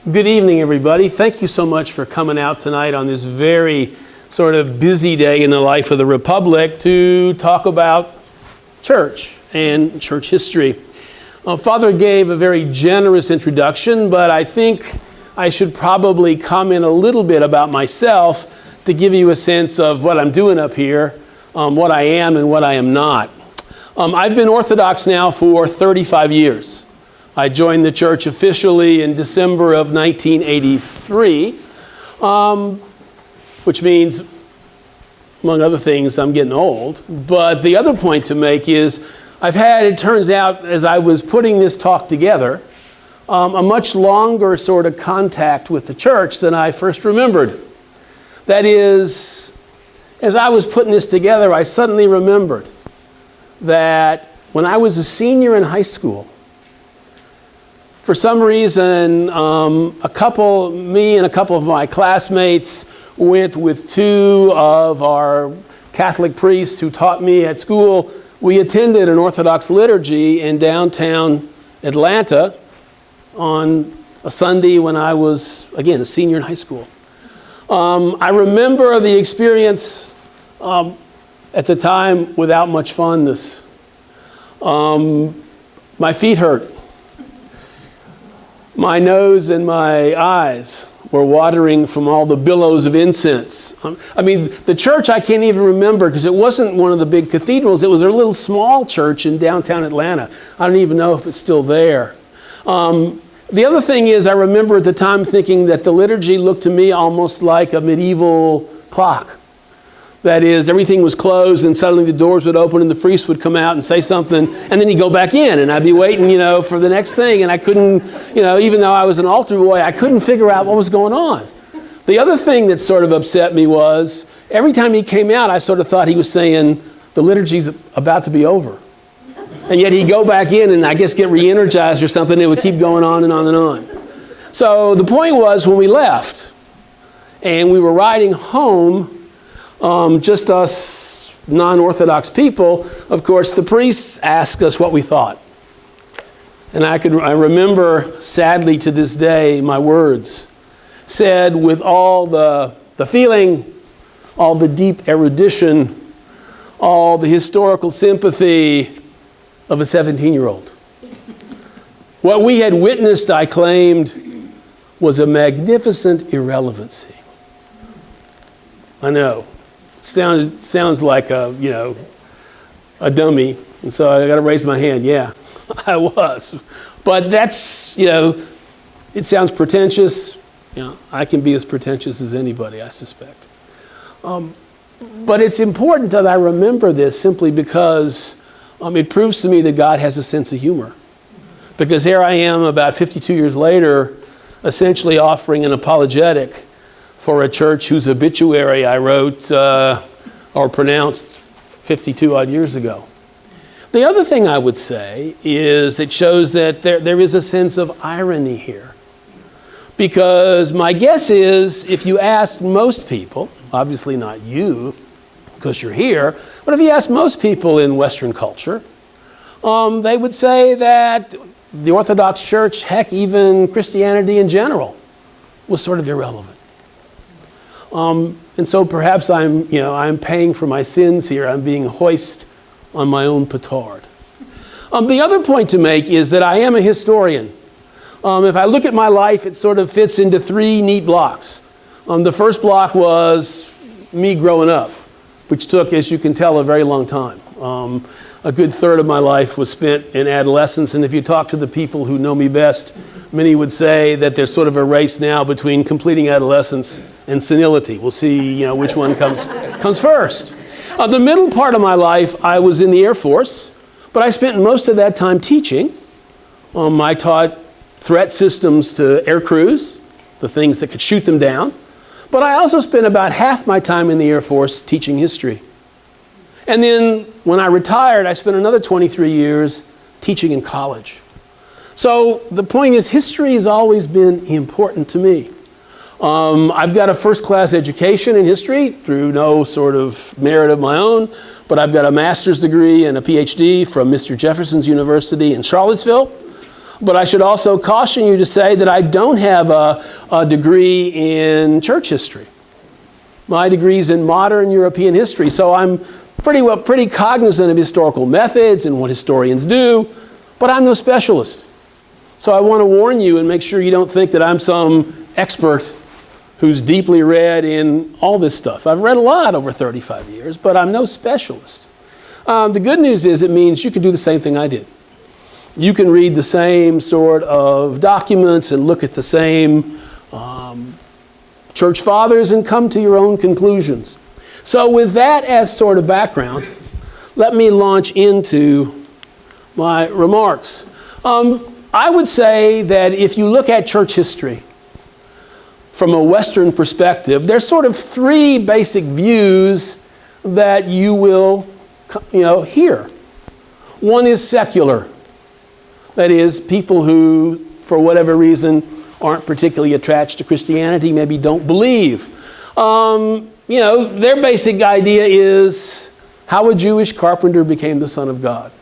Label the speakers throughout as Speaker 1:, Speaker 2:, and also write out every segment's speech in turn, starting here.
Speaker 1: Good evening, everybody. Thank you so much for coming out tonight on this very sort of busy day in the life of the Republic to talk about church and church history. Father gave a very generous introduction, but I think I should probably comment a little bit about myself to give you a sense of what I'm doing up here, what I am and what I am not. I've been Orthodox now for 35 years. I joined the church officially in December of 1983, which means, among other things, I'm getting old. But the other point to make is I've had, it turns out, as I was putting this talk together, a much longer sort of contact with the church than I first remembered. That is, as I was putting this together, I suddenly remembered that when I was a senior in high school, for some reason, me and a couple of my classmates went with two of our Catholic priests who taught me at school. We attended an Orthodox liturgy in downtown Atlanta on a Sunday when I was, again, a senior in high school. I remember the experience at the time without much fondness. My feet hurt. My nose and my eyes were watering from all the billows of incense. I mean, the church I can't even remember because it wasn't one of the big cathedrals. It was a little small church in downtown Atlanta. I don't even know if it's still there. The other thing is I remember at the time thinking that the liturgy looked to me almost like a medieval clock. That is, everything was closed and suddenly the doors would open and the priest would come out and say something and then he'd go back in and I'd be waiting, for the next thing, and I couldn't, even though I was an altar boy, I couldn't figure out what was going on. The other thing that sort of upset me was every time he came out, I sort of thought he was saying the liturgy's about to be over. And yet he'd go back in and I guess get re-energized or something. It would keep going on and on and on. So the point was when we left and we were riding home, just us non-Orthodox people, of course, the priests asked us what we thought. And I remember, sadly to this day, my words said with all the feeling, all the deep erudition, all the historical sympathy of a 17-year-old. What we had witnessed, I claimed, was a magnificent irrelevancy. I know. Sounds like a dummy. And so I got to raise my hand. Yeah, I was. But that's, it sounds pretentious. I can be as pretentious as anybody, I suspect. But it's important that I remember this simply because it proves to me that God has a sense of humor. Because here I am about 52 years later, essentially offering an apologetic for a church whose obituary I wrote or pronounced 52 odd years ago. The other thing I would say is it shows that there is a sense of irony here. Because my guess is if you ask most people, obviously not you, because you're here, but if you ask most people in Western culture, they would say that the Orthodox Church, heck, even Christianity in general, was sort of irrelevant. And so perhaps I'm paying for my sins here. I'm being hoist on my own petard. The other point to make is that I am a historian. If I look at my life, it sort of fits into three neat blocks. The first block was me growing up, which took, as you can tell, a very long time. A good third of my life was spent in adolescence, and if you talk to the people who know me best, many would say that there's sort of a race now between completing adolescence and senility. We'll see, which one comes first. The middle part of my life, I was in the Air Force, but I spent most of that time teaching. I taught threat systems to air crews, the things that could shoot them down. But I also spent about half my time in the Air Force teaching history. And then when I retired, I spent another 23 years teaching in college. So the point is, history has always been important to me. I've got a first-class education in history through no sort of merit of my own, but I've got a master's degree and a PhD from Mr. Jefferson's University in Charlottesville. But I should also caution you to say that I don't have a degree in church history. My degree is in modern European history, so I'm pretty cognizant of historical methods and what historians do, but I'm no specialist. So I want to warn you and make sure you don't think that I'm some expert who's deeply read in all this stuff. I've read a lot over 35 years, but I'm no specialist. The good news is it means you can do the same thing I did. You can read the same sort of documents and look at the same church fathers and come to your own conclusions. So with that as sort of background, let me launch into my remarks. I would say that if you look at church history from a Western perspective, there's sort of three basic views that you will hear. One is secular. That is, people who, for whatever reason, aren't particularly attached to Christianity, maybe don't believe. Their basic idea is how a Jewish carpenter became the Son of God.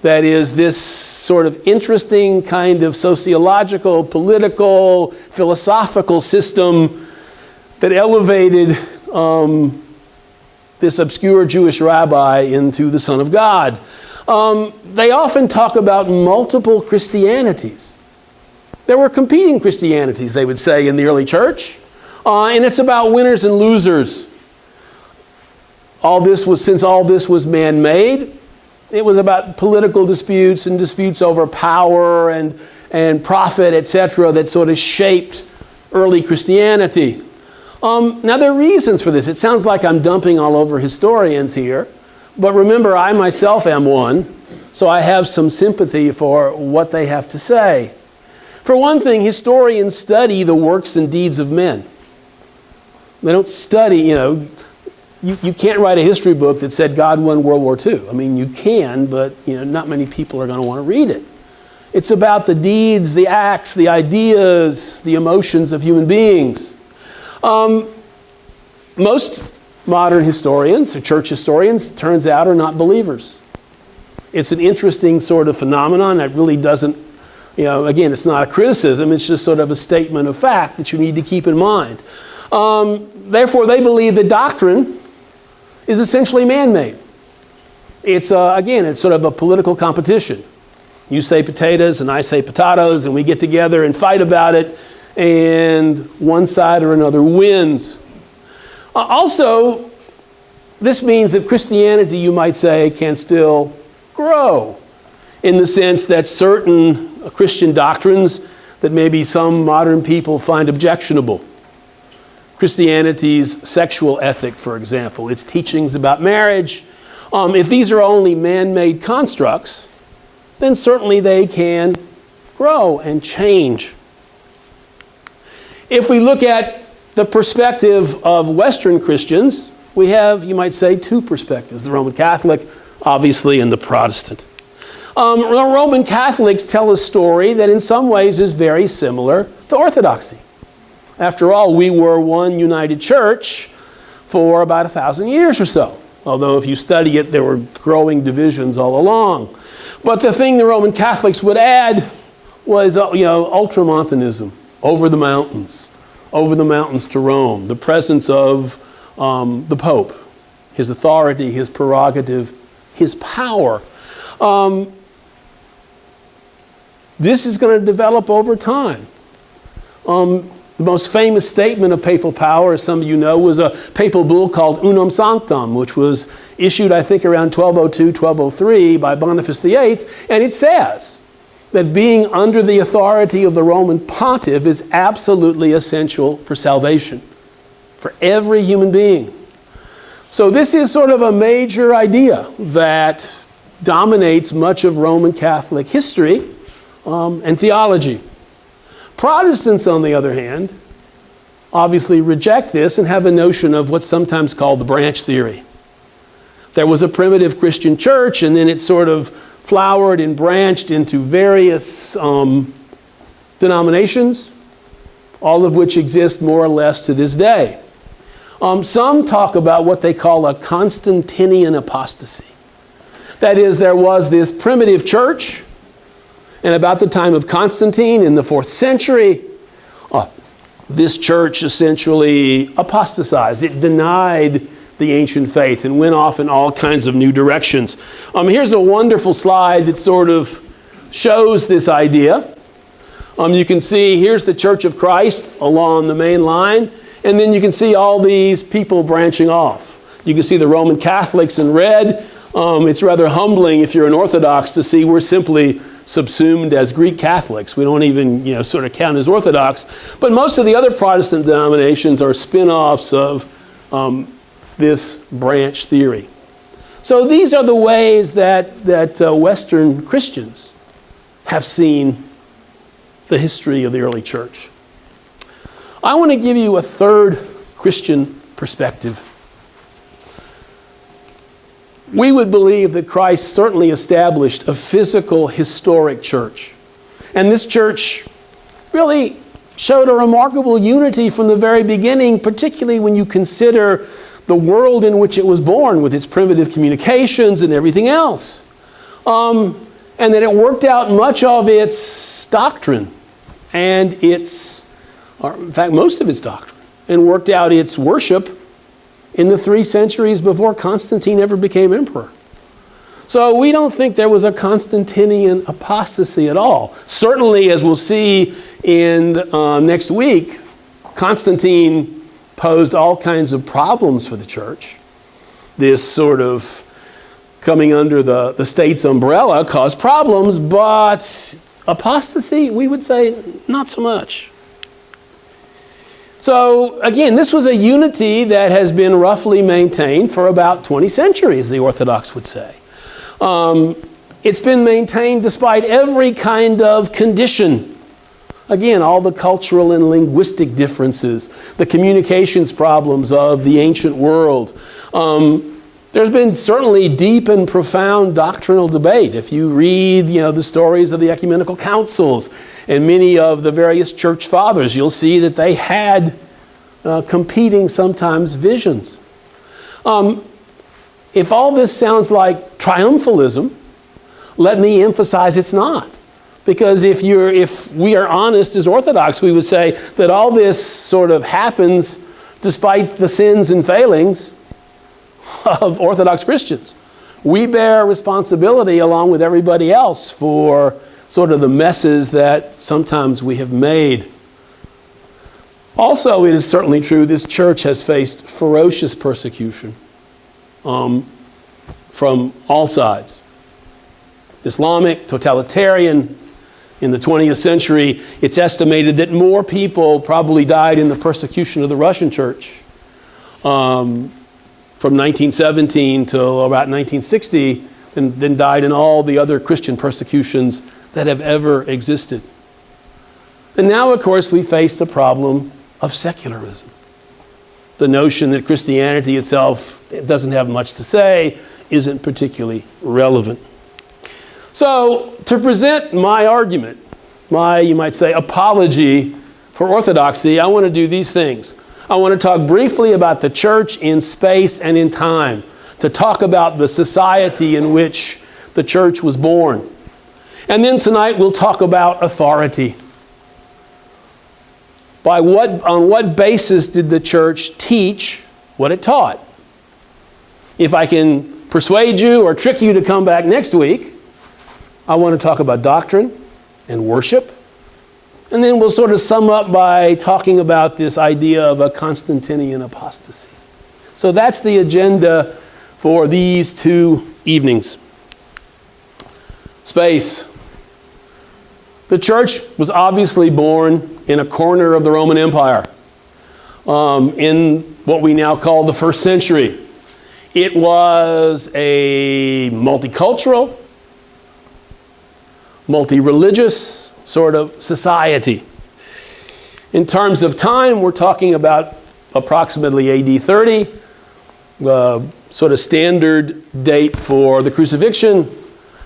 Speaker 1: That is, this sort of interesting kind of sociological, political, philosophical system that elevated this obscure Jewish rabbi into the Son of God. They often talk about multiple Christianities. There were competing Christianities, they would say, in the early church. And it's about winners and losers. Since all this was man-made, it was about political disputes and disputes over power and profit, etc., that sort of shaped early Christianity. Now, there are reasons for this. It sounds like I'm dumping all over historians here. But remember, I myself am one, so I have some sympathy for what they have to say. For one thing, historians study the works and deeds of men. They don't study, you can't write a history book that said God won World War II. I mean, you can, but not many people are going to want to read it. It's about the deeds, the acts, the ideas, the emotions of human beings. Most modern historians, or church historians, turns out are not believers. It's an interesting sort of phenomenon that really doesn't, again, it's not a criticism, it's just sort of a statement of fact that you need to keep in mind. Therefore, they believe that doctrine is essentially man-made. It's sort of a political competition. You say potatoes and I say potatoes, and we get together and fight about it, and one side or another wins. Also, this means that Christianity, you might say, can still grow in the sense that certain Christian doctrines that maybe some modern people find objectionable. Christianity's sexual ethic, for example, its teachings about marriage, if these are only man-made constructs, then certainly they can grow and change. If we look at the perspective of Western Christians, we have, you might say, two perspectives, the Roman Catholic, obviously, and the Protestant. Roman Catholics tell a story that in some ways is very similar to Orthodoxy. After all, we were one united church for about 1,000 years or so. Although if you study it, there were growing divisions all along. But the thing the Roman Catholics would add was, ultramontanism, over the mountains to Rome, the presence of the Pope, his authority, his prerogative, his power. This is going to develop over time. The most famous statement of papal power, as some of you know, was a papal bull called Unum Sanctam, which was issued, I think, around 1202, 1203 by Boniface VIII, and it says that being under the authority of the Roman pontiff is absolutely essential for salvation, for every human being. So this is sort of a major idea that dominates much of Roman Catholic history and theology. Protestants, on the other hand, obviously reject this and have a notion of what's sometimes called the branch theory. There was a primitive Christian church, and then it sort of flowered and branched into various denominations, all of which exist more or less to this day. Some talk about what they call a Constantinian apostasy. That is, there was this primitive church, And about the time of Constantine in the 4th century, this church essentially apostatized. It denied the ancient faith and went off in all kinds of new directions. Here's a wonderful slide that sort of shows this idea. You can see here's the Church of Christ along the main line, and then you can see all these people branching off. You can see the Roman Catholics in red. It's rather humbling if you're an Orthodox to see we're simply subsumed as Greek Catholics. We don't even, sort of count as Orthodox. But most of the other Protestant denominations are spin-offs of this branch theory. So these are the ways that Western Christians have seen the history of the early church. I want to give you a third Christian perspective. We would believe that Christ certainly established a physical, historic church. And this church really showed a remarkable unity from the very beginning, particularly when you consider the world in which it was born with its primitive communications and everything else. And that it worked out much of its doctrine and in fact, most of its doctrine, and worked out its worship in the 3 centuries before Constantine ever became emperor. So we don't think there was a Constantinian apostasy at all. Certainly, as we'll see in next week, Constantine posed all kinds of problems for the church. This sort of coming under the state's umbrella caused problems, but apostasy, we would say, not so much. So again, this was a unity that has been roughly maintained for about 20 centuries, the Orthodox would say. It's been maintained despite every kind of condition. Again, all the cultural and linguistic differences, the communications problems of the ancient world. There's been certainly deep and profound doctrinal debate. If you read, the stories of the ecumenical councils and many of the various church fathers, you'll see that they had competing, sometimes, visions. If all this sounds like triumphalism, let me emphasize it's not. Because if we are honest as Orthodox, we would say that all this sort of happens despite the sins and failings of Orthodox Christians. We bear responsibility along with everybody else for sort of the messes that sometimes we have made. Also, it is certainly true this church has faced ferocious persecution from all sides. Islamic, totalitarian. In the 20th century, it's estimated that more people probably died in the persecution of the Russian church from 1917 till about 1960 than died in all the other Christian persecutions that have ever existed. And now, of course, we face the problem of secularism. The notion that Christianity itself doesn't have much to say, isn't particularly relevant. So, to present my argument, you might say, apology for orthodoxy, I want to do these things. I want to talk briefly about the church in space and in time, to talk about the society in which the church was born. And then tonight we'll talk about authority. On what basis did the church teach what it taught? If I can persuade you or trick you to come back next week, I want to talk about doctrine and worship. And then we'll sort of sum up by talking about this idea of a Constantinian apostasy. So that's the agenda for these 2 evenings. Space. The church was obviously born in a corner of the Roman Empire, in what we now call the 1st century. It was a multicultural, multi-religious sort of society. In terms of time, we're talking about approximately AD 30, the sort of standard date for the crucifixion,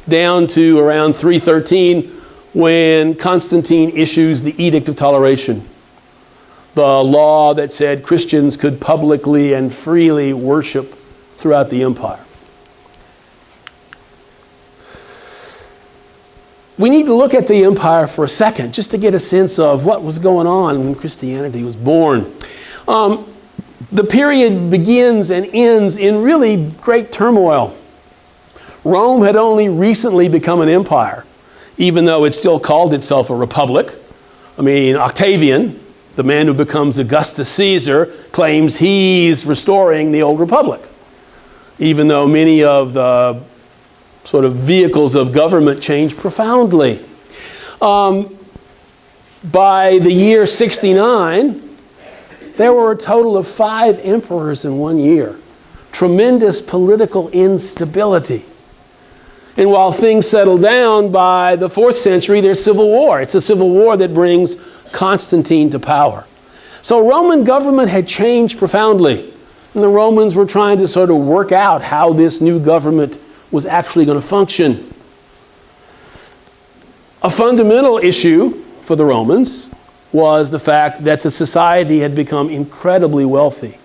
Speaker 1: down to around 313, when Constantine issues the Edict of Toleration, the law that said Christians could publicly and freely worship throughout the empire. we need to look at the empire for a second, just to get a sense of what was going on when Christianity was born. The period begins and ends in really great turmoil. Rome had only recently become an empire, even though it still called itself a republic. I mean, Octavian, the man who becomes Augustus Caesar, claims he's restoring the old republic, even though many of the sort of vehicles of government changed profoundly. By the year 69, there were a total of 5 emperors in one year. Tremendous political instability. And while things settle down by the 4th century, there's civil war. It's a civil war that brings Constantine to power. So Roman government had changed profoundly. And the Romans were trying to sort of work out how this new government was actually going to function. A fundamental issue for the Romans was the fact that the society had become incredibly wealthy.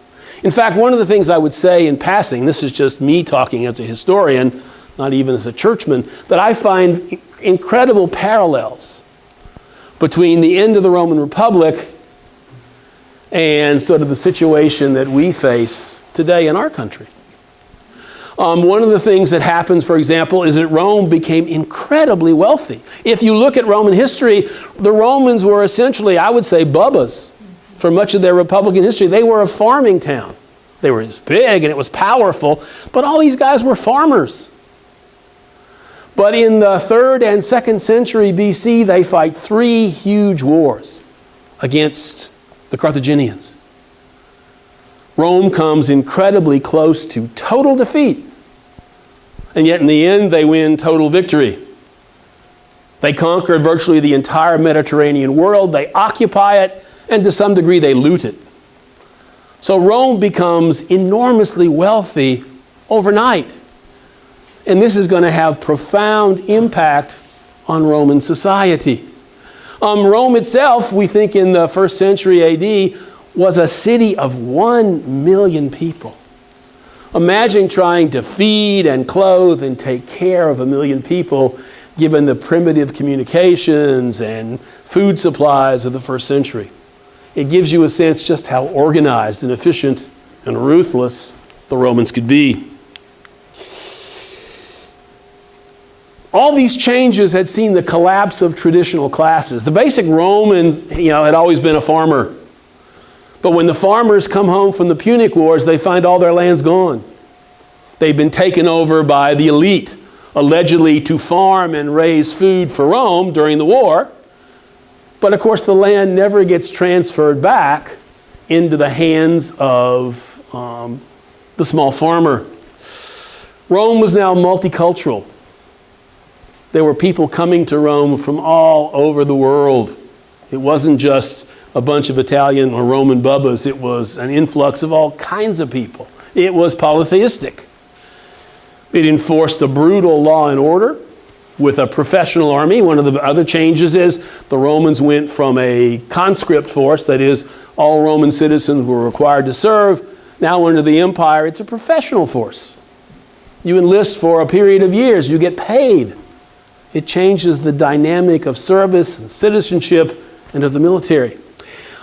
Speaker 1: In fact, one of the things I would say in passing, this is just me talking as a historian, not even as a churchman, that I find incredible parallels between the end of the Roman Republic and sort of the situation that we face today in our country. One of the things that happens, for example, is that Rome became incredibly wealthy. If you look at Roman history, the Romans were essentially, I would say, bubbas for much of their republican history. They were a farming town. They were big and it was powerful, but all these guys were farmers. But in the 3rd and 2nd century BC, they fight 3 huge wars against the Carthaginians. Rome comes incredibly close to total defeat. And yet in the end, they win total victory. They conquer virtually the entire Mediterranean world. They occupy it, and to some degree, they loot it. So Rome becomes enormously wealthy overnight. And this is going to have profound impact on Roman society. Rome itself, we think in the 1st century AD, was a city of 1 million people. Imagine trying to feed and clothe and take care of 1 million people, given the primitive communications and food supplies of the 1st century. It gives you a sense just how organized and efficient and ruthless the Romans could be. All these changes had seen the collapse of traditional classes. The basic Roman, had always been a farmer. But when the farmers come home from the Punic Wars, they find all their land's gone. They've been taken over by the elite, allegedly to farm and raise food for Rome during the war. But of course, the land never gets transferred back into the hands of the small farmer. Rome was now multicultural. There were people coming to Rome from all over the world. It wasn't just a bunch of Italian or Roman bubbas. It was an influx of all kinds of people. It was polytheistic. It enforced a brutal law and order with a professional army. One of the other changes is the Romans went from a conscript force, that is, all Roman citizens were required to serve. Now under the empire, it's a professional force. You enlist for a period of years. You get paid. It changes the dynamic of service and citizenship and of the military.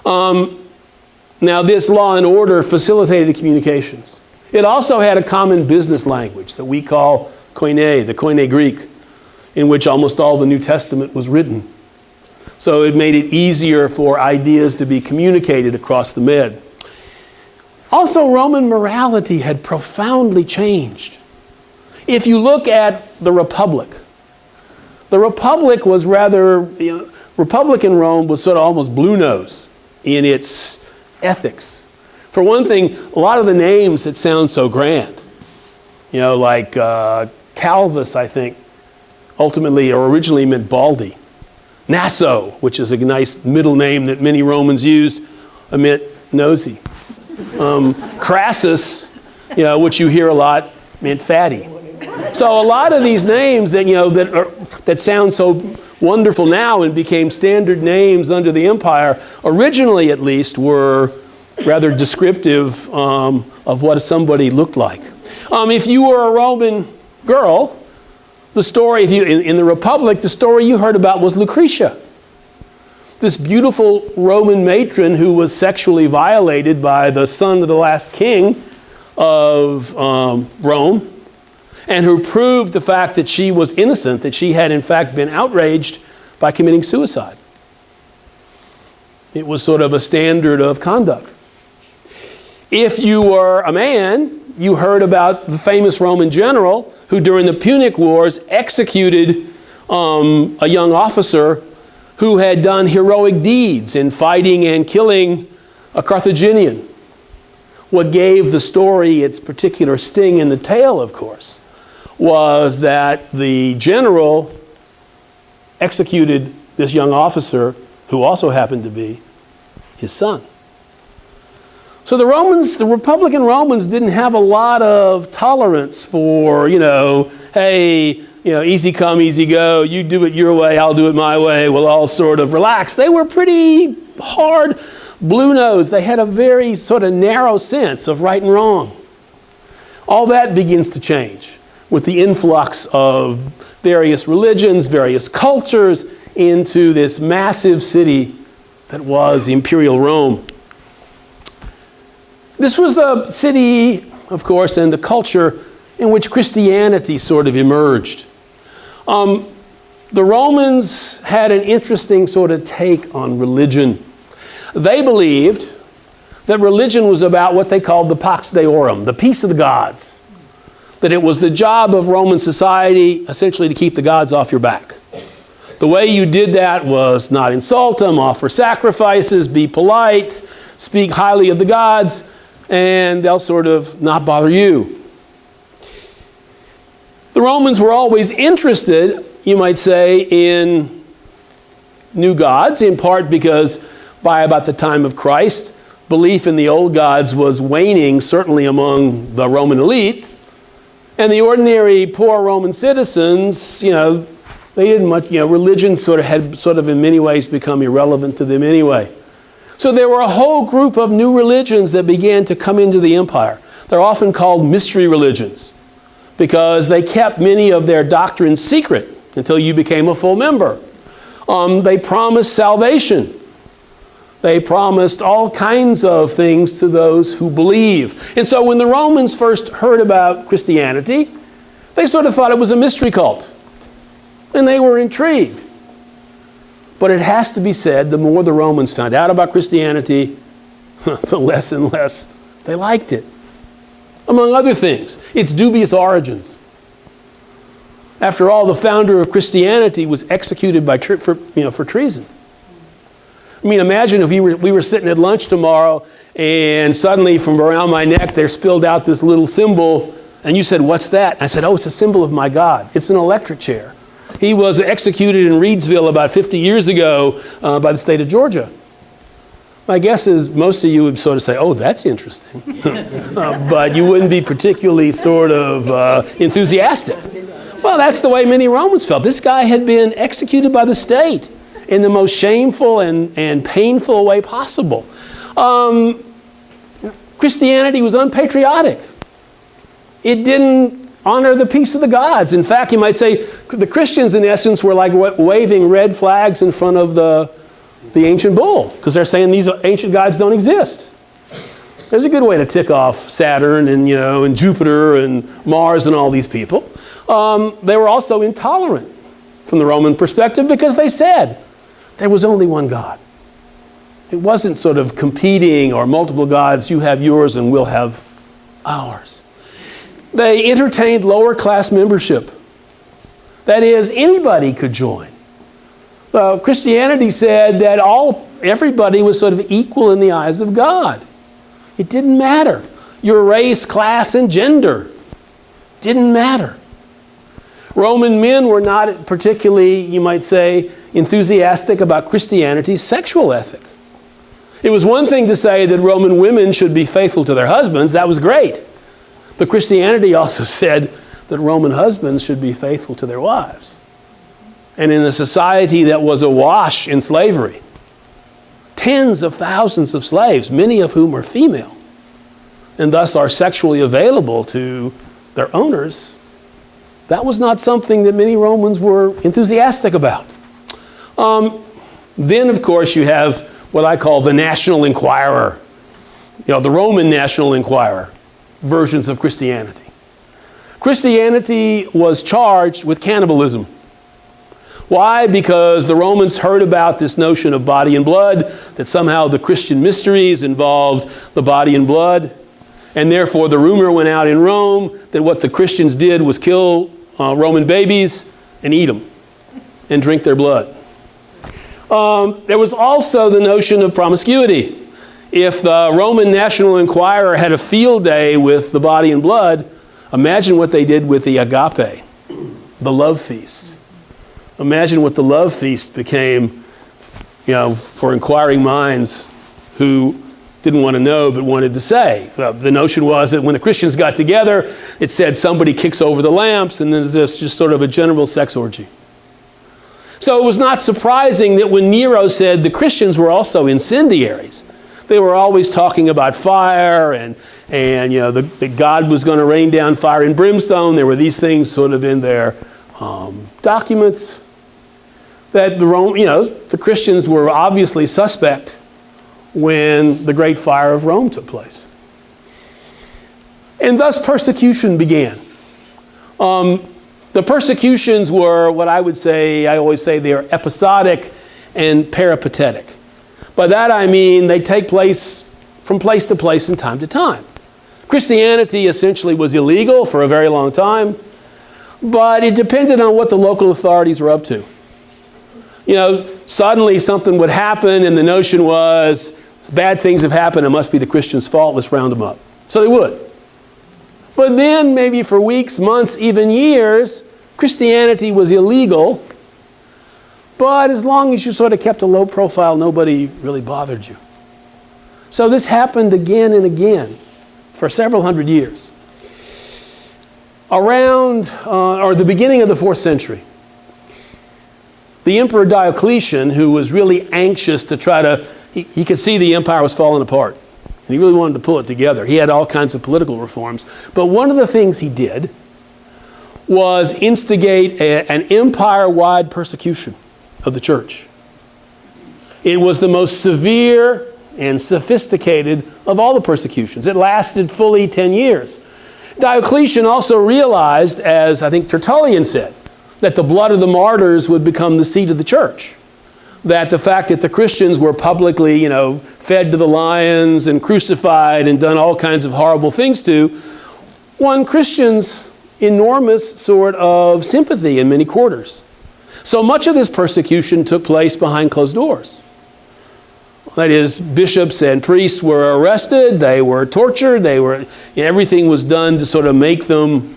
Speaker 1: Now, this law and order facilitated communications. It also had a common business language that we call Koine, the Koine Greek, in which almost all the New Testament was written. So it made it easier for ideas to be communicated across the Med. Also, Roman morality had profoundly changed. If you look at the Republic was rather, Republican Rome was sort of almost blue nose in its ethics. For one thing, a lot of the names that sound so grand, like Calvus, I think, ultimately or originally meant baldy. Naso, which is a nice middle name that many Romans used, meant nosy. Crassus, which you hear a lot, meant fatty. So a lot of these names that that sound so wonderful now and became standard names under the empire, originally at least were rather descriptive of what somebody looked like. If you were a Roman girl, The story, in the Republic, the story you heard about was Lucretia. This beautiful Roman matron who was sexually violated by the son of the last king of Rome, and who proved the fact that she was innocent, that she had in fact been outraged by committing suicide. It was sort of a standard of conduct. If you were a man, you heard about the famous Roman general who during the Punic Wars executed a young officer who had done heroic deeds in fighting and killing a Carthaginian. What gave the story its particular sting in the tail, of course, was that the general executed this young officer who also happened to be his son. So the Romans, the Republican Romans, didn't have a lot of tolerance for, hey, easy come, easy go. You do it your way, I'll do it my way. We'll all sort of relax. They were pretty hard, blue-nosed. They had a very sort of narrow sense of right and wrong. All that begins to change with the influx of various religions, various cultures into this massive city that was imperial Rome. This was the city, of course, and the culture in which Christianity sort of emerged. The Romans had an interesting sort of take on religion. They believed that religion was about what they called the Pax Deorum, the peace of the gods. That it was the job of Roman society essentially to keep the gods off your back. The way you did that was not insult them, offer sacrifices, be polite, speak highly of the gods, and they'll sort of not bother you. The Romans were always interested, you might say, in new gods, in part because by about the time of Christ, belief in the old gods was waning, certainly among the Roman elite. And the ordinary poor Roman citizens, they didn't much, religion had in many ways become irrelevant to them anyway. So there were a whole group of new religions that began to come into the empire. They're often called mystery religions because they kept many of their doctrines secret until you became a full member. They promised salvation. They promised all kinds of things to those who believe. And so when the Romans first heard about Christianity, they sort of thought it was a mystery cult. And they were intrigued. But it has to be said, the more the Romans found out about Christianity, the less and less they liked it. Among other things, its dubious origins. After all, the founder of Christianity was executed for treason. I mean, imagine if we were sitting at lunch tomorrow and suddenly from around my neck there spilled out this little symbol and you said, "What's that?" I said, "Oh, it's a symbol of my God. It's an electric chair. He was executed in Reedsville about 50 years ago by the state of Georgia." My guess is most of you would sort of say, "Oh, that's interesting." But you wouldn't be particularly sort of enthusiastic. Well, that's the way many Romans felt. This guy had been executed by the state in the most shameful and painful way possible. Christianity was unpatriotic. It didn't honor the peace of the gods. In fact, you might say the Christians, in essence, were like waving red flags in front of the ancient bull, because they're saying these ancient gods don't exist. There's a good way to tick off Saturn and Jupiter and Mars and all these people. They were also intolerant from the Roman perspective because they said there was only one God. It wasn't sort of competing or multiple gods. You have yours and we'll have ours. They entertained lower class membership. That is, anybody could join. Christianity said that everybody was sort of equal in the eyes of God. It didn't matter. Your race, class, and gender didn't matter. Roman men were not particularly, you might say, enthusiastic about Christianity's sexual ethic. It was one thing to say that Roman women should be faithful to their husbands. That was great. But Christianity also said that Roman husbands should be faithful to their wives. And in a society that was awash in slavery, tens of thousands of slaves, many of whom are female, and thus are sexually available to their owners, That was not something that many Romans were enthusiastic about. Then, of course, you have what I call the National Enquirer. The Roman National Enquirer, versions of Christianity. Christianity was charged with cannibalism. Why? Because the Romans heard about this notion of body and blood, that somehow the Christian mysteries involved the body and blood, and therefore the rumor went out in Rome that what the Christians did was kill Roman babies and eat them and drink their blood. There was also the notion of promiscuity. If the Roman National Enquirer had a field day with the body and blood, imagine what they did with the agape, the love feast. Imagine what the love feast became, for inquiring minds who didn't want to know but wanted to say. The notion was that when the Christians got together, it said somebody kicks over the lamps, and then there's just sort of a general sex orgy. So it was not surprising that when Nero said the Christians were also incendiaries, they were always talking about fire and that God was going to rain down fire and brimstone. There were these things sort of in their documents that the Christians were obviously suspect when the Great Fire of Rome took place. And thus persecution began. The persecutions were what I always say they are episodic and peripatetic. By that I mean they take place from place to place and time to time. Christianity essentially was illegal for a very long time, but it depended on what the local authorities were up to. Suddenly something would happen and the notion was, bad things have happened, it must be the Christians' fault, let's round them up. So they would. But then maybe for weeks, months, even years, Christianity was illegal, but as long as you sort of kept a low profile, nobody really bothered you. So this happened again and again for several hundred years. Around, the beginning of the 4th century, the Emperor Diocletian, who was really anxious to he could see the empire was falling apart. And he really wanted to pull it together. He had all kinds of political reforms. But one of the things he did was instigate an empire-wide persecution of the church. It was the most severe and sophisticated of all the persecutions. It lasted fully 10 years. Diocletian also realized, as I think Tertullian said, that the blood of the martyrs would become the seat of the church. That the fact that the Christians were publicly, fed to the lions and crucified and done all kinds of horrible things to, won Christians enormous sort of sympathy in many quarters. So much of this persecution took place behind closed doors. That is, bishops and priests were arrested, they were tortured, everything was done to sort of make them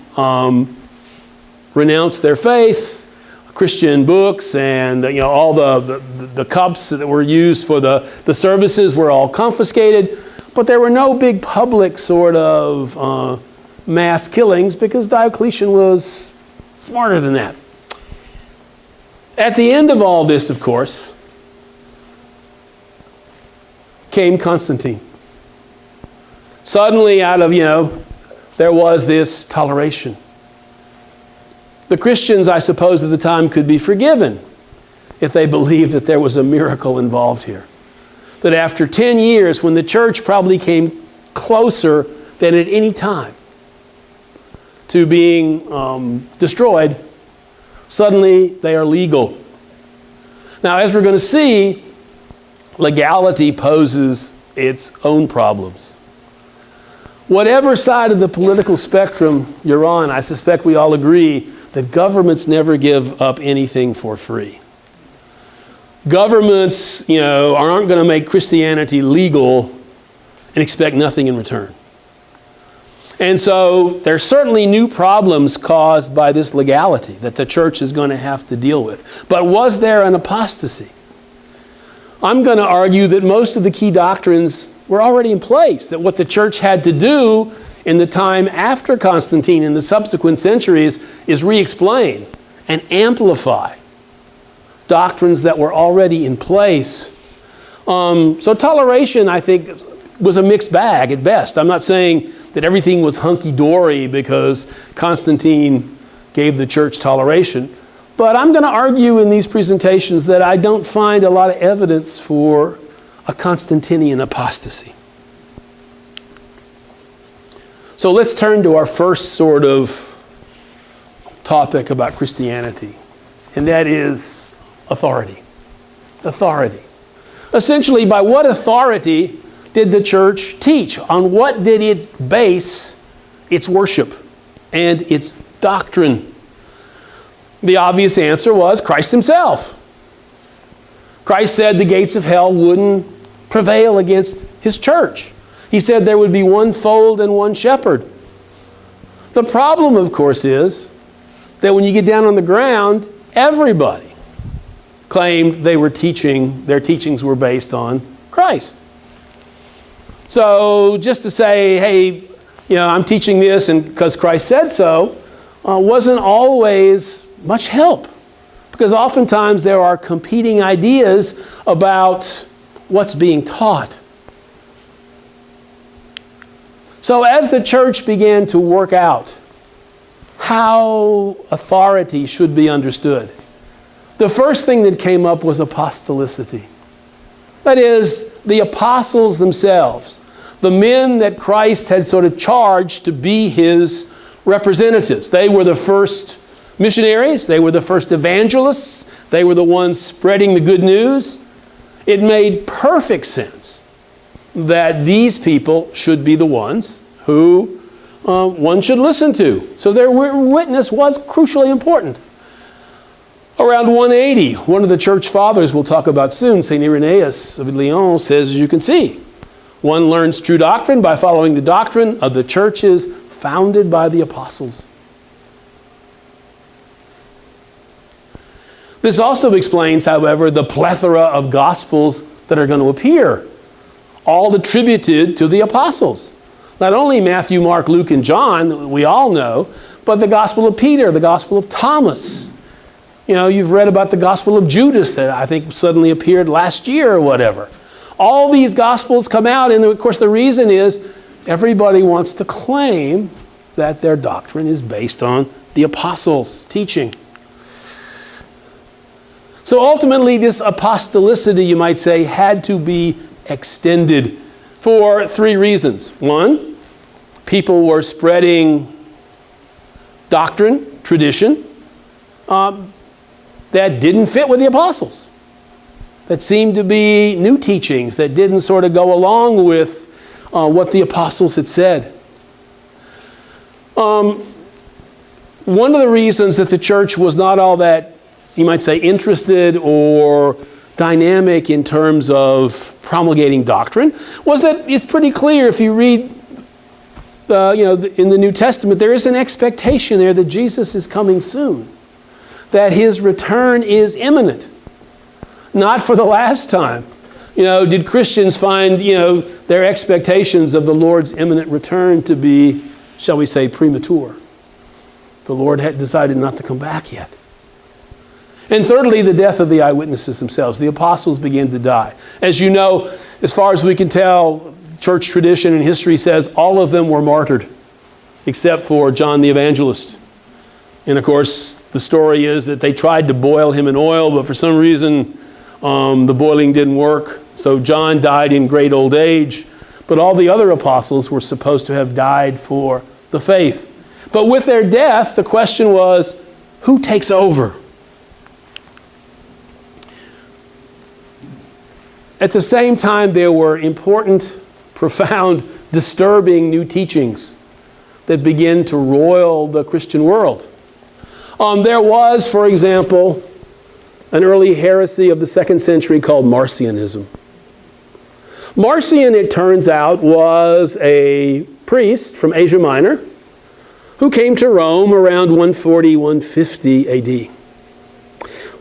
Speaker 1: renounce their faith. Christian books and all the cups that were used for the services were all confiscated, but there were no big public sort of mass killings because Diocletian was smarter than that. At the end of all this, of course, came Constantine. Suddenly out of, there was this toleration. The Christians, I suppose, at the time could be forgiven if they believed that there was a miracle involved here. That after 10 years, when the church probably came closer than at any time to being destroyed, suddenly they are legal. Now, as we're going to see, legality poses its own problems. Whatever side of the political spectrum you're on, I suspect we all agree that governments never give up anything for free. Governments, aren't going to make Christianity legal and expect nothing in return. And so there's certainly new problems caused by this legality that the church is going to have to deal with. But was there an apostasy? I'm going to argue that most of the key doctrines were already in place, that what the church had to do in the time after Constantine in the subsequent centuries is re-explain and amplify doctrines that were already in place. So toleration, I think, was a mixed bag at best. I'm not saying that everything was hunky-dory because Constantine gave the church toleration. But I'm going to argue in these presentations that I don't find a lot of evidence for a Constantinian apostasy. So let's turn to our first sort of topic about Christianity, and that is authority. Authority. Essentially, by what authority did the church teach? On what did it base its worship and its doctrine? The obvious answer was Christ himself. Christ said the gates of hell wouldn't prevail against his church. He said there would be one fold and one shepherd. The problem, of course, is that when you get down on the ground, everybody claimed their teachings were based on Christ. So just to say, hey, I'm teaching this and because Christ said so, wasn't always much help. Because oftentimes there are competing ideas about what's being taught. So as the church began to work out how authority should be understood, the first thing that came up was apostolicity. That is, the apostles themselves, the men that Christ had sort of charged to be his representatives. They were the first missionaries. They were the first evangelists. They were the ones spreading the good news. It made perfect sense that these people should be the ones who one should listen to. So their witness was crucially important. Around 180, one of the church fathers we'll talk about soon, St. Irenaeus of Lyon, says, as you can see, one learns true doctrine by following the doctrine of the churches founded by the apostles. This also explains, however, the plethora of gospels that are going to appear, all attributed to the apostles. Not only Matthew, Mark, Luke, and John, we all know, but the Gospel of Peter, the Gospel of Thomas. You've read about the Gospel of Judas that I think suddenly appeared last year or whatever. All these Gospels come out, and of course the reason is everybody wants to claim that their doctrine is based on the apostles' teaching. So ultimately this apostolicity, you might say, had to be extended for three reasons. One, people were spreading doctrine, tradition, that didn't fit with the apostles. That seemed to be new teachings that didn't sort of go along with what the apostles had said. One of the reasons that the church was not all that, you might say, interested or dynamic in terms of promulgating doctrine was that it's pretty clear if you read in the New Testament, there is an expectation there that Jesus is coming soon, that his return is imminent, not for the last time. Did Christians find their expectations of the Lord's imminent return to be, shall we say, premature? The Lord had decided not to come back yet. And thirdly, the death of the eyewitnesses themselves. The apostles began to die. As you know, as far as we can tell, church tradition and history says all of them were martyred, except for John the Evangelist. And of course, the story is that they tried to boil him in oil, but for some reason, the boiling didn't work. So John died in great old age, but all the other apostles were supposed to have died for the faith. But with their death, the question was, who takes over? At the same time, there were important, profound, disturbing new teachings that began to roil the Christian world. There was, for example, an early heresy of the 2nd century called Marcionism. Marcion, it turns out, was a priest from Asia Minor who came to Rome around 140, 150 AD.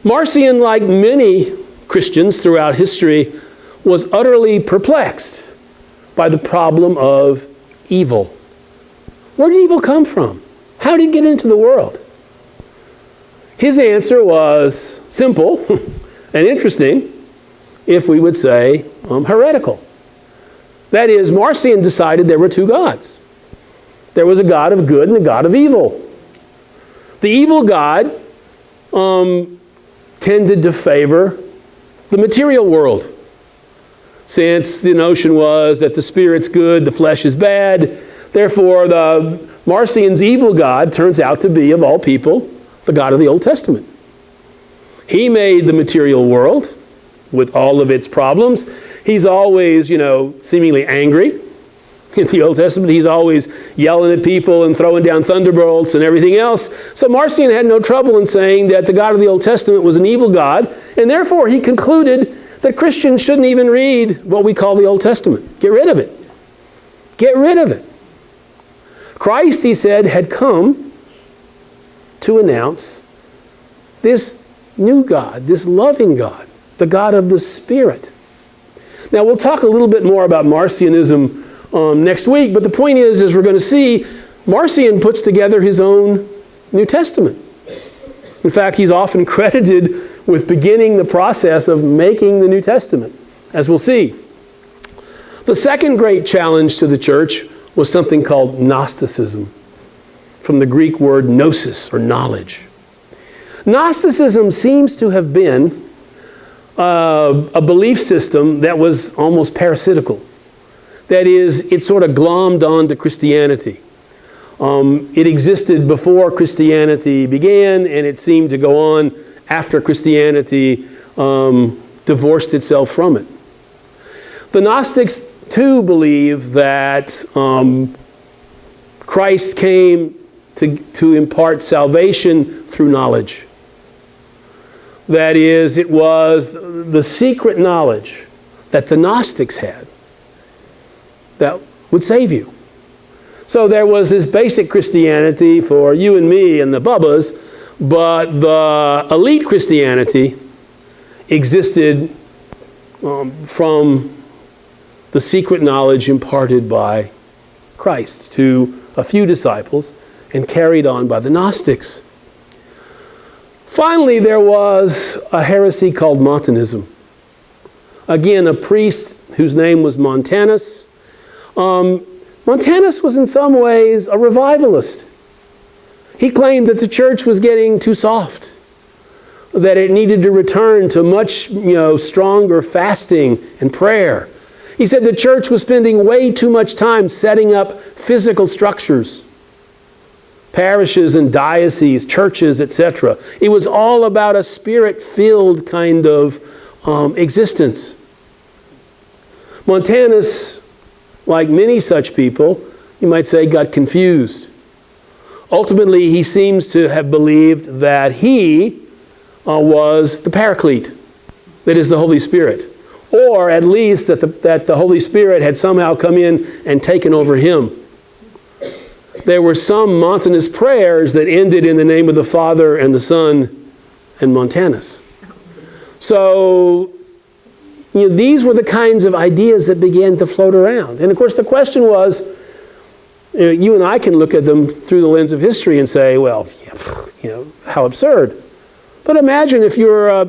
Speaker 1: Marcion, like many Christians throughout history, was utterly perplexed by the problem of evil. Where did evil come from? How did it get into the world? His answer was simple and interesting, if we would say heretical. That is, Marcion decided there were two gods. There was a God of good and a God of evil. The evil God tended to favor the material world, since the notion was that the spirit's good, the flesh is bad. Therefore, the Marcion's evil God turns out to be, of all people, the God of the Old Testament. He made the material world with all of its problems. He's always, seemingly angry. In the Old Testament, he's always yelling at people and throwing down thunderbolts and everything else. So Marcion had no trouble in saying that the God of the Old Testament was an evil God, and therefore he concluded that Christians shouldn't even read what we call the Old Testament. Get rid of it. Get rid of it. Christ, he said, had come to announce this new God, this loving God, the God of the Spirit. Now, we'll talk a little bit more about Marcionism next week, but the point is, as we're going to see, Marcion puts together his own New Testament. In fact, he's often credited with beginning the process of making the New Testament, as we'll see. The second great challenge to the church was something called Gnosticism, from the Greek word gnosis, or knowledge. Gnosticism seems to have been a belief system that was almost parasitical. That is, it sort of glommed onto Christianity. It existed before Christianity began, and it seemed to go on after Christianity divorced itself from it. The Gnostics, too, believe that Christ came to impart salvation through knowledge. That is, it was the secret knowledge that the Gnostics had that would save you. So there was this basic Christianity for you and me and the bubbas, but the elite Christianity existed from the secret knowledge imparted by Christ to a few disciples and carried on by the Gnostics. Finally, there was a heresy called Montanism. Again, a priest whose name was Montanus. Montanus was in some ways a revivalist. He claimed that the church was getting too soft, that it needed to return to much stronger fasting and prayer. He said the church was spending way too much time setting up physical structures, parishes and dioceses, churches, etc. It was all about a spirit-filled kind of existence. Montanus, like many such people, you might say, got confused. Ultimately, he seems to have believed that he was the Paraclete, that is the Holy Spirit, or at least that the Holy Spirit had somehow come in and taken over him. There were some Montanist prayers that ended in the name of the Father and the Son and Montanus. So, these were the kinds of ideas that began to float around. And of course, the question was, you and I can look at them through the lens of history and say, well, how absurd. But imagine if you're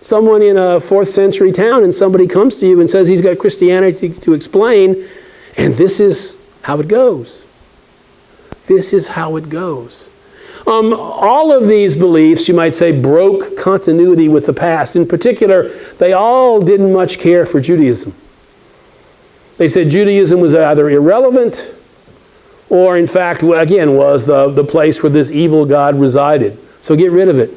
Speaker 1: someone in a 4th century town and somebody comes to you and says he's got Christianity to explain, and this is how it goes. This is how it goes. All of these beliefs, you might say, broke continuity with the past. In particular, they all didn't much care for Judaism. They said Judaism was either irrelevant or, in fact, again, was the place where this evil God resided. So get rid of it.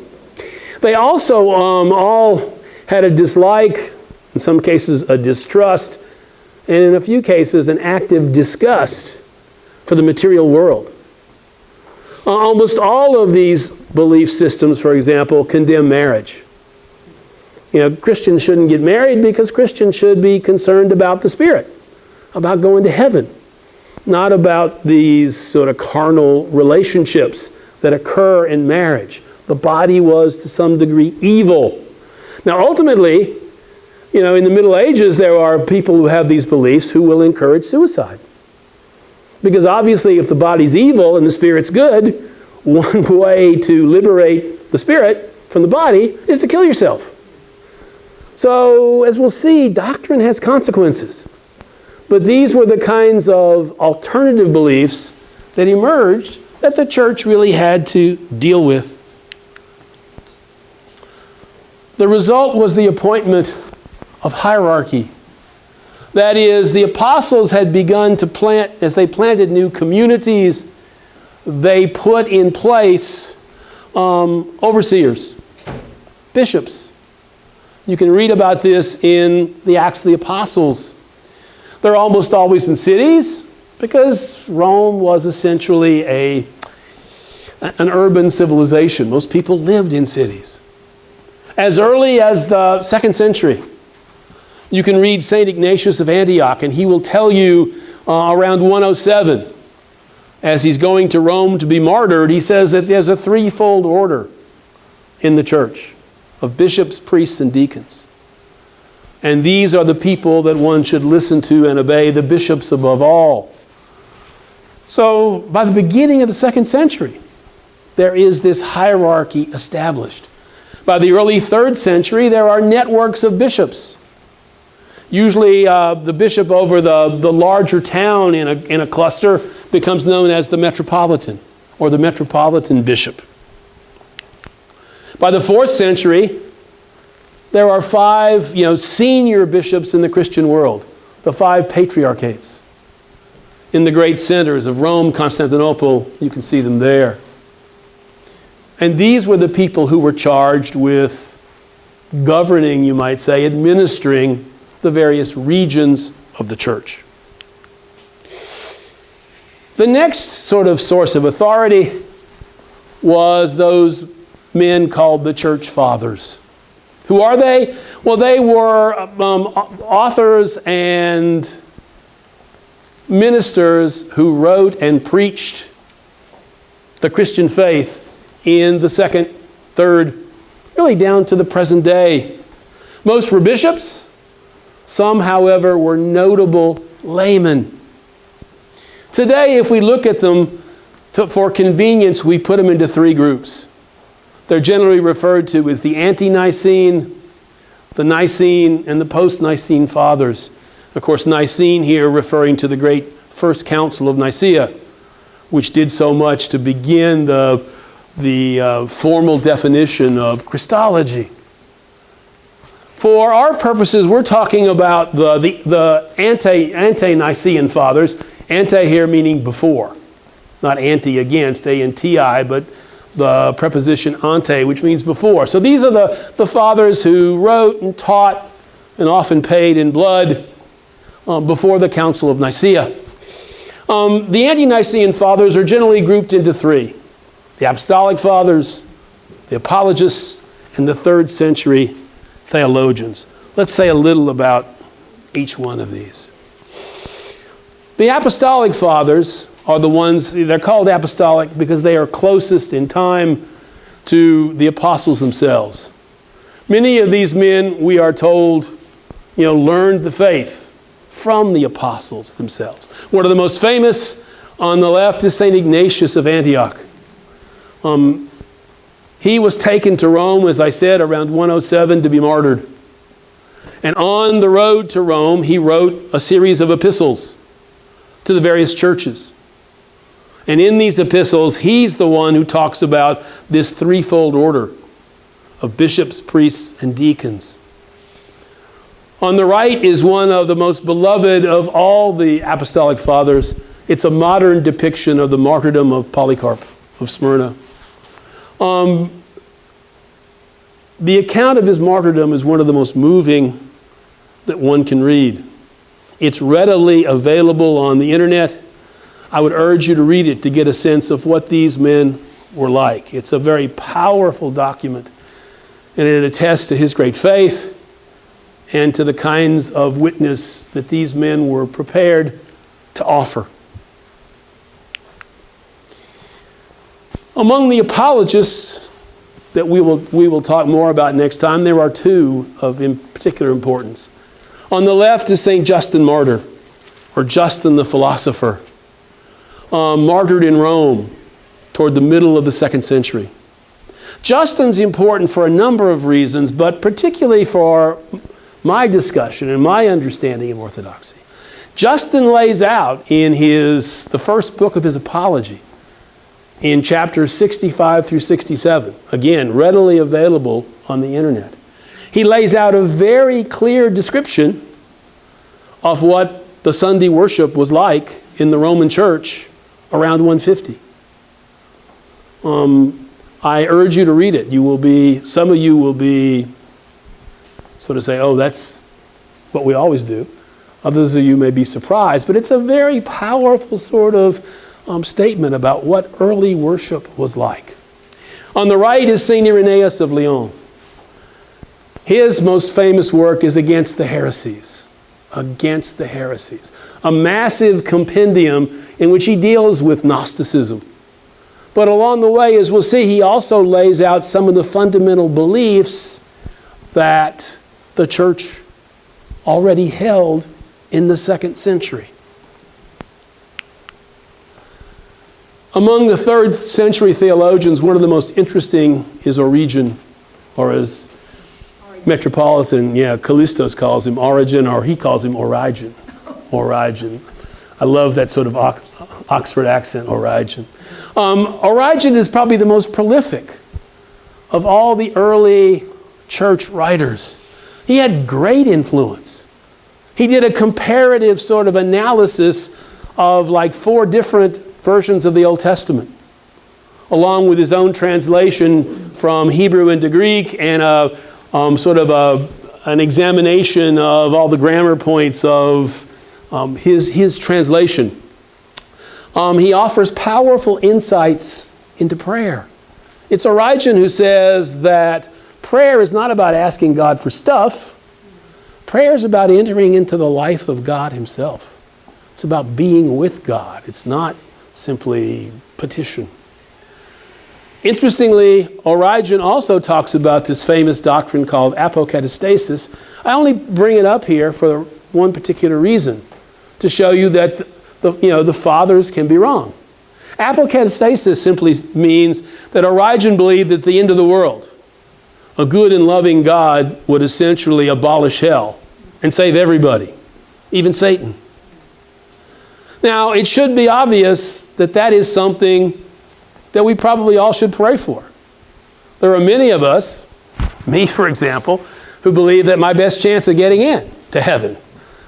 Speaker 1: They also all had a dislike, in some cases a distrust, and in a few cases an active disgust for the material world. Almost all of these belief systems, for example, condemn marriage. Christians shouldn't get married because Christians should be concerned about the Spirit, about going to heaven, not about these sort of carnal relationships that occur in marriage. The body was, to some degree, evil. Now, ultimately, in the Middle Ages, there are people who have these beliefs who will encourage suicide. Because obviously, if the body's evil and the spirit's good, one way to liberate the spirit from the body is to kill yourself. So, as we'll see, doctrine has consequences. But these were the kinds of alternative beliefs that emerged that the church really had to deal with. The result was the appointment of hierarchy. That is, the apostles had begun to plant, as they planted new communities, they put in place overseers, bishops. You can read about this in the Acts of the Apostles. They're almost always in cities because Rome was essentially an urban civilization. Most people lived in cities. As early as the 2nd century, you can read St. Ignatius of Antioch, and he will tell you around 107, as he's going to Rome to be martyred, he says that there's a threefold order in the church of bishops, priests, and deacons. And these are the people that one should listen to and obey, the bishops above all. So by the beginning of the 2nd century, there is this hierarchy established. By the early 3rd century, there are networks of bishops. Usually the bishop over the larger town in a cluster becomes known as the metropolitan or the metropolitan bishop. By the 4th century, there are 5 senior bishops in the Christian world, the 5 patriarchates. In the great centers of Rome, Constantinople, you can see them there. And these were the people who were charged with governing, you might say, administering the various regions of the church. The next sort of source of authority was those men called the church fathers. Who are they? Well, they were authors and ministers who wrote and preached the Christian faith in the 2nd, 3rd, really down to the present day. Most were bishops. Some, however, were notable laymen. Today, if we look at them for convenience, we put them into 3 groups. They're generally referred to as the ante-Nicene, the Nicene, and the post-Nicene fathers. Of course, Nicene here referring to the great First Council of Nicaea, which did so much to begin the formal definition of Christology. For our purposes, we're talking about the ante-Nicene fathers. Ante here meaning before, not anti against, A-N-T-I, but the preposition ante, which means before. So these are the fathers who wrote and taught and often paid in blood before the Council of Nicaea. The ante-Nicene fathers are generally grouped into 3. The Apostolic fathers, the Apologists, and the 3rd century theologians. Let's say a little about each one of these. The Apostolic fathers are the ones, they're called apostolic because they are closest in time to the apostles themselves. Many of these men, we are told, learned the faith from the apostles themselves. One of the most famous on the left is St. Ignatius of Antioch. He was taken to Rome, as I said, around 107 to be martyred. And on the road to Rome, he wrote a series of epistles to the various churches. And in these epistles, he's the one who talks about this threefold order of bishops, priests, and deacons. On the right is one of the most beloved of all the apostolic fathers. It's a modern depiction of the martyrdom of Polycarp of Smyrna. The account of his martyrdom is one of the most moving that one can read. It's readily available on the internet. I would urge you to read it to get a sense of what these men were like. It's a very powerful document, and it attests to his great faith and to the kinds of witness that these men were prepared to offer. Among the apologists that we will talk more about next time, there are 2 of particular importance. On the left is St. Justin Martyr, or Justin the philosopher, martyred in Rome toward the middle of the 2nd century. Justin's important for a number of reasons, but particularly for my discussion and my understanding of in chapters 65 through 67. Again, readily available on the internet. He lays out a very clear description of what the Sunday worship was like in the Roman church around 150. I urge you to read it. Some of you will be sort of say, oh, that's what we always do. Others of you may be surprised, but it's a very powerful sort of statement about what early worship was like. On the right is St. Irenaeus of Lyon. His most famous work is Against the Heresies. Against the Heresies. A massive compendium in which he deals with Gnosticism. But along the way, as we'll see, he also lays out some of the fundamental beliefs that the church already held in the 2nd century. Among the 3rd century theologians, one of the most interesting is Origen, or as Metropolitan, Callistos calls him Origen, or he calls him Origen. Origen. I love that sort of Oxford accent, Origen. Origen is probably the most prolific of all the early church writers. He had great influence. He did a comparative sort of analysis of like 4 different versions of the Old Testament, along with his own translation from Hebrew into Greek and an examination of all the grammar points of his translation. He offers powerful insights into prayer. It's Origen who says that prayer is not about asking God for stuff. Prayer is about entering into the life of God himself. It's about being with God. It's not simply petition. Interestingly, Origen also talks about this famous doctrine called apokatastasis. I only bring it up here for one particular reason, to show you that the fathers can be wrong. Apokatastasis simply means that Origen believed that at the end of the world, a good and loving God would essentially abolish hell and save everybody, even Satan. Now, it should be obvious that that is something that we probably all should pray for. There are many of us, me for example, who believe that my best chance of getting in to heaven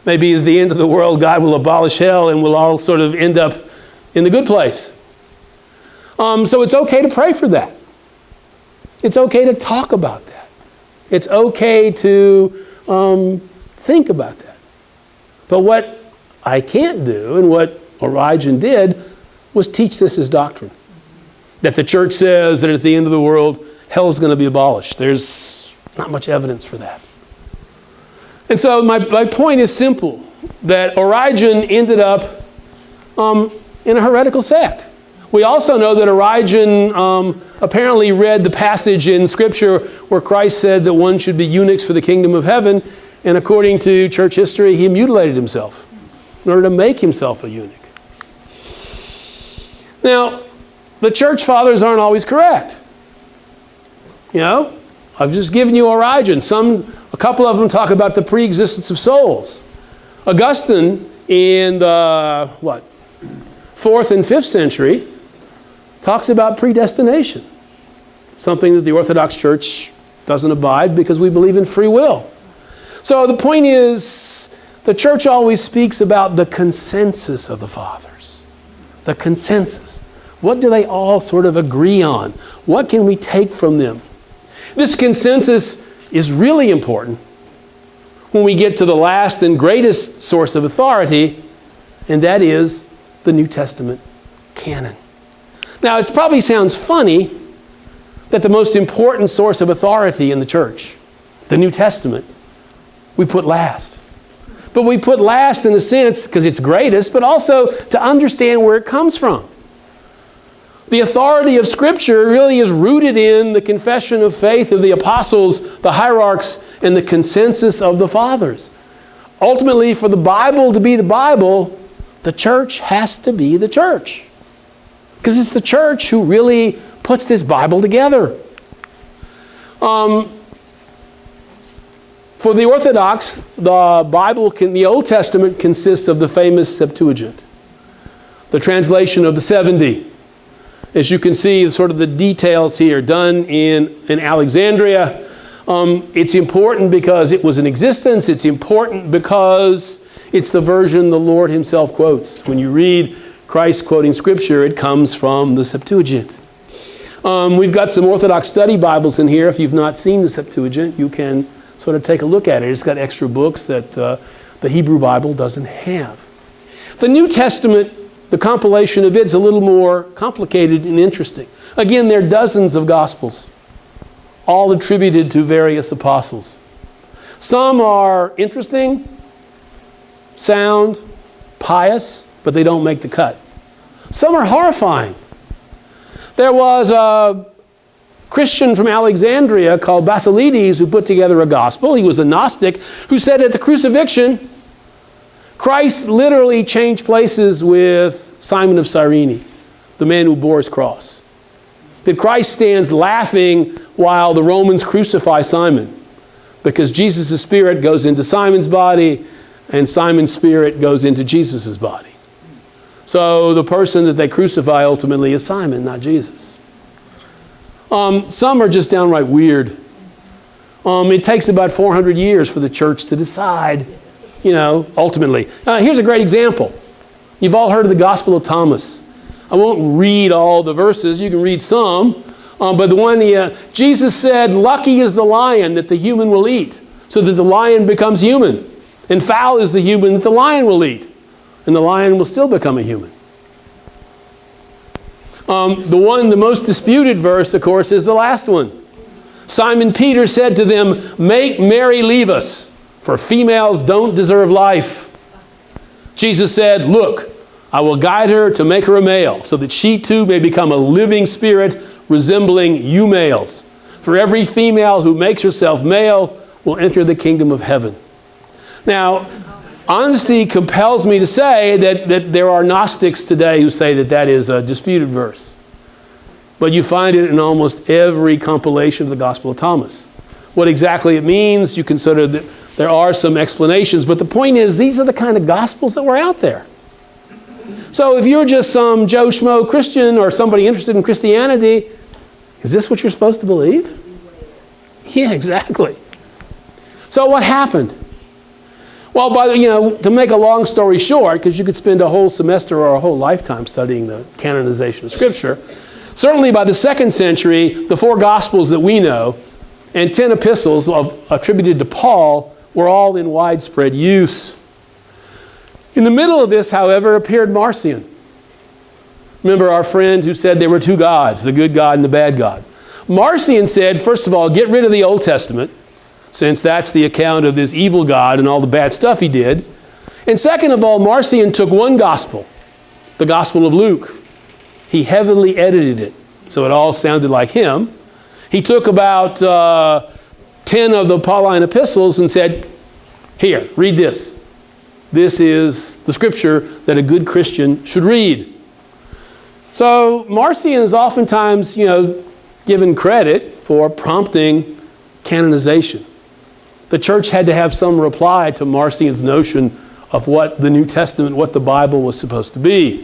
Speaker 1: may be at the end of the world, God will abolish hell and we'll all sort of end up in the good place. So it's okay to pray for that. It's okay to talk about that. It's okay to think about that. But what I can't do, and what Origen did, was teach this as doctrine. That the church says that at the end of the world, hell is going to be abolished. There's not much evidence for that. And so my point is simple, that Origen ended up in a heretical sect. We also know that Origen apparently read the passage in Scripture where Christ said that one should be eunuchs for the kingdom of heaven, and according to church history, he mutilated himself in order to make himself a eunuch. Now, the church fathers aren't always correct. I've just given you Origen. A couple of them talk about the pre-existence of souls. Augustine in the 4th and 5th century talks about predestination, something that the Orthodox Church doesn't abide because we believe in free will. So the point is, the church always speaks about the consensus of the fathers. The consensus. What do they all sort of agree on? What can we take from them? This consensus is really important when we get to the last and greatest source of authority, and that is the New Testament canon. Now, it probably sounds funny that the most important source of authority in the church, the New Testament, we put last. But we put last in a sense because it's greatest, but also to understand where it comes from. The authority of Scripture really is rooted in the confession of faith of the apostles, the hierarchs, and the consensus of the fathers. Ultimately, for the Bible to be the Bible, the church has to be the church. Because it's the church who really puts this Bible together. For the Orthodox, the Old Testament consists of the famous Septuagint, the translation of the 70. As you can see, sort of the details here, done in Alexandria. It's important because it was in existence. It's important because it's the version the Lord himself quotes. When you read Christ quoting Scripture, it comes from the Septuagint. We've got some Orthodox study Bibles in here. If you've not seen the Septuagint, you can sort of take a look at it. It's got extra books that the Hebrew Bible doesn't have. The New Testament, the compilation of it's a little more complicated and interesting. Again, there are dozens of Gospels, all attributed to various apostles. Some are interesting, sound, pious, but they don't make the cut. Some are horrifying. There was a Christian from Alexandria called Basilides who put together a gospel. He was a Gnostic who said at the crucifixion, Christ literally changed places with Simon of Cyrene, the man who bore his cross. That Christ stands laughing while the Romans crucify Simon, because Jesus' spirit goes into Simon's body and Simon's spirit goes into Jesus' body. So the person that they crucify ultimately is Simon, not Jesus. Some are just downright weird. It takes about 400 years for the church to decide, ultimately. Here's a great example. You've all heard of the Gospel of Thomas. I won't read all the verses. You can read some. But the one, Jesus said, lucky is the lion that the human will eat, so that the lion becomes human. And foul is the human that the lion will eat, and the lion will still become a human. The most disputed verse, of course, is the last one. Simon Peter said to them, make Mary leave us, for females don't deserve life. Jesus said, look, I will guide her to make her a male, so that she too may become a living spirit resembling you males. For every female who makes herself male will enter the kingdom of heaven. Now, honesty compels me to say that there are Gnostics today who say that is a disputed verse. But you find it in almost every compilation of the Gospel of Thomas. What exactly it means, you consider that there are some explanations. But the point is, these are the kind of Gospels that were out there. So if you're just some Joe Schmo Christian or somebody interested in Christianity, is this what you're supposed to believe? Yeah, exactly. So what happened? Well, to make a long story short, because you could spend a whole semester or a whole lifetime studying the canonization of Scripture, certainly by the 2nd century, the 4 Gospels that we know and 10 epistles attributed to Paul were all in widespread use. In the middle of this, however, appeared Marcion. Remember our friend who said there were 2 gods, the good God and the bad God. Marcion said, first of all, get rid of the Old Testament, since that's the account of this evil God and all the bad stuff he did. And second of all, Marcion took one gospel, the Gospel of Luke. He heavily edited it, so it all sounded like him. He took about 10 of the Pauline epistles and said, here, read this. This is the Scripture that a good Christian should read. So Marcion is oftentimes, given credit for prompting canonization. The church had to have some reply to Marcion's notion of what the New Testament, what the Bible was supposed to be.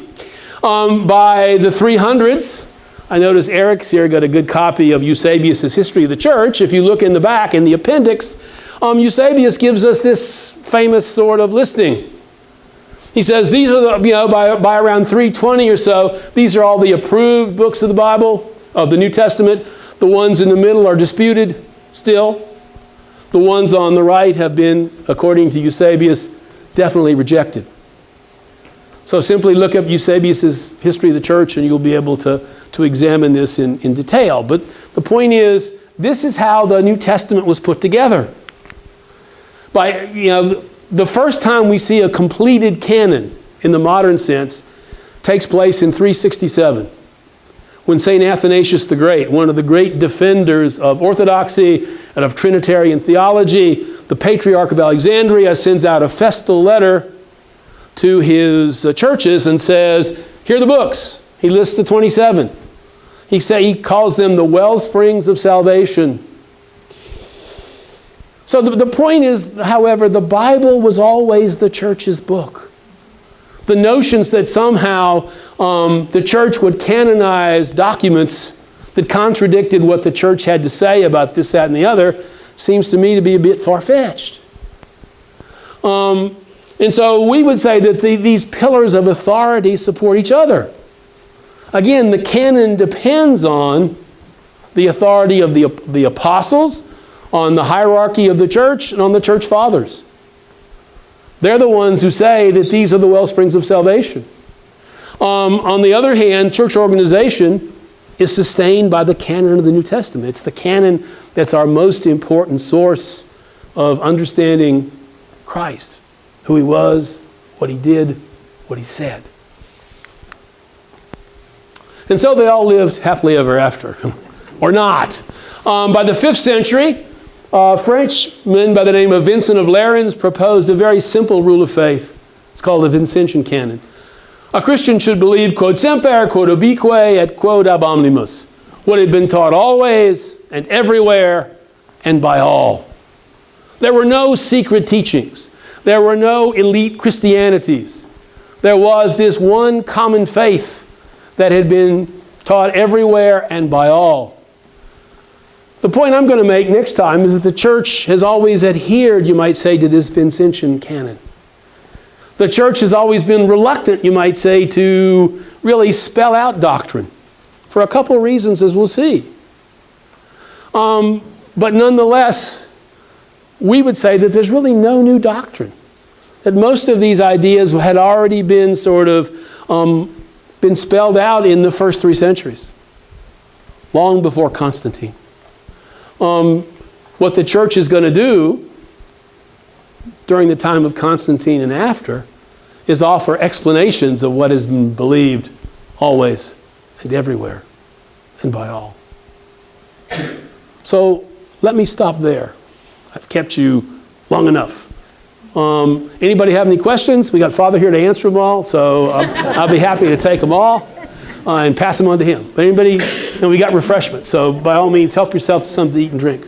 Speaker 1: By the 300s, I notice Eric's here got a good copy of Eusebius' History of the Church. If you look in the back, in the appendix, Eusebius gives us this famous sort of listing. He says these are by around 320 or so, these are all the approved books of the Bible, of the New Testament. The ones in the middle are disputed still. The ones on the right have been, according to Eusebius, definitely rejected. So simply look up Eusebius' History of the Church and you'll be able to examine this in detail. But the point is, this is how the New Testament was put together. The first time we see a completed canon in the modern sense takes place in 367. When St. Athanasius the Great, one of the great defenders of Orthodoxy and of Trinitarian theology, the Patriarch of Alexandria, sends out a festal letter to his churches and says, here are the books. He lists the 27. He calls them the wellsprings of salvation. So the point is, however, the Bible was always the church's book. The notions that somehow the church would canonize documents that contradicted what the church had to say about this, that, and the other seems to me to be a bit far-fetched. And so we would say that these pillars of authority support each other. Again, the canon depends on the authority of the apostles, on the hierarchy of the church, and on the church fathers. They're the ones who say that these are the wellsprings of salvation. On the other hand, church organization is sustained by the canon of the New Testament. It's the canon that's our most important source of understanding Christ, who he was, what he did, what he said. And so they all lived happily ever after, or not. By the 5th century, a Frenchman by the name of Vincent of Lérins proposed a very simple rule of faith. It's called the Vincentian canon. A Christian should believe quod semper, quod ubique, et quod ab omnibus. What had been taught always and everywhere and by all. There were no secret teachings. There were no elite Christianities. There was this one common faith that had been taught everywhere and by all. The point I'm going to make next time is that the church has always adhered, you might say, to this Vincentian canon. The church has always been reluctant, you might say, to really spell out doctrine for a couple of reasons, as we'll see. But nonetheless, we would say that there's really no new doctrine. That most of these ideas had already been sort of been spelled out in the first 3 centuries, long before Constantine. What the church is going to do during the time of Constantine and after is offer explanations of what has been believed always and everywhere and by all. So let me stop there. I've kept you long enough. Anybody have any questions? We got Father here to answer them all, so I'll be happy to take them all and pass them on to him. But anybody, and we got refreshments, so by all means help yourself to something to eat and drink.